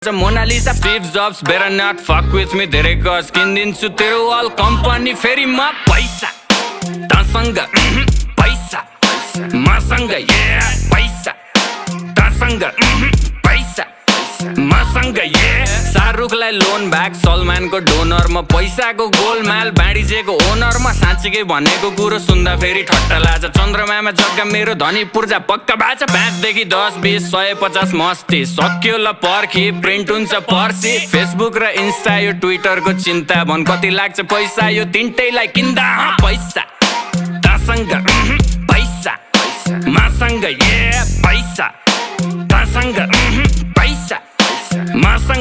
गर्छ Mona Lisa Steve Jobs better not fuck with me धेरै गज किनिदिन्छु तेरो अल कम्पनी फेरि म पैसा तसँग पैसा मसँग पैसा तसँग पैसा मसँग शाहरुखलाई लोन ब्याक सलमानको डोनर म पैसाको गोलमाल बाँडिजेको ओनर म साँच्चीकै भनेको कुरो सुन्दा फेरि ठट्टा लाग्छ चन्द्रमामा जग्गा मेरो धनी पूर्जा पक्का बाचा 5 देखि 10 20 150 मस्ती सक्यो ल पर्खी प्रिन्ट हुन्छ पर्सी फेसबुक र इन्स्टा यो ट्विटरको चिन्ता भन कति लाग्छ पैसा यो तिनटैलाई किन्दा पैसा तसँग पैसा मसँग पैसा तसँग